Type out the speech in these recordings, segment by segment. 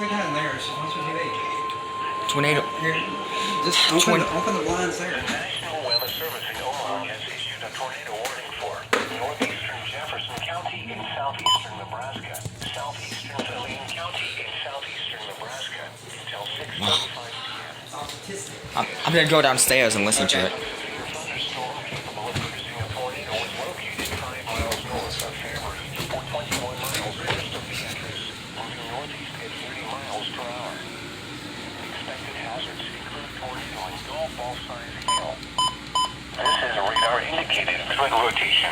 put that in there. So what's your date? Tornado. Here, just open the blinds there. The National Weather Service in Omaha has issued a tornado warning for northeastern Jefferson County in southeastern Nebraska, southeastern Saline County in southeastern Nebraska until 6:45 p.m. I'm gonna go downstairs and listen to it. Thunderstorm capable of producing a tornado was located 5 miles north of Fairbury, or 21 miles west of Beatrice, moving northeast at 30 miles per hour. Expected hazards include tornado and golf ball size hail. This is a radar indicated threat rotation.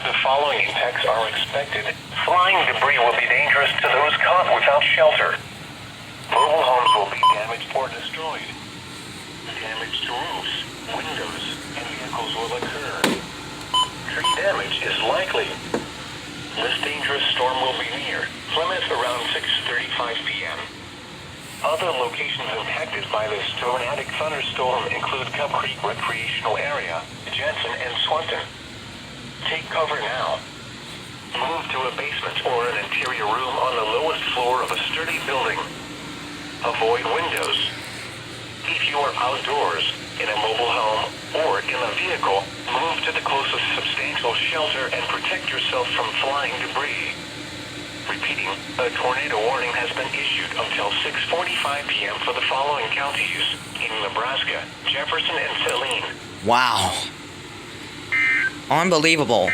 The following impacts are expected. Flying debris will be dangerous to those caught without shelter. Mobile homes will be damaged or destroyed. Damage to roofs, windows, and vehicles will occur. Tree damage is likely. This dangerous storm will be near Plymouth around 6:35 p.m. Other locations impacted by this tornadic thunderstorm include Cub Creek Recreational Area, Jensen, and Swanton. Take cover now. Move to a basement or an interior room on the lowest floor of a sturdy building. Avoid windows. If you are outdoors, in a mobile home, or in a vehicle, move to the closest substantial shelter and protect yourself from flying debris. Repeating, a tornado warning has been issued until 6:45 p.m. for the following counties in Nebraska, Jefferson, and Saline. Wow. Unbelievable.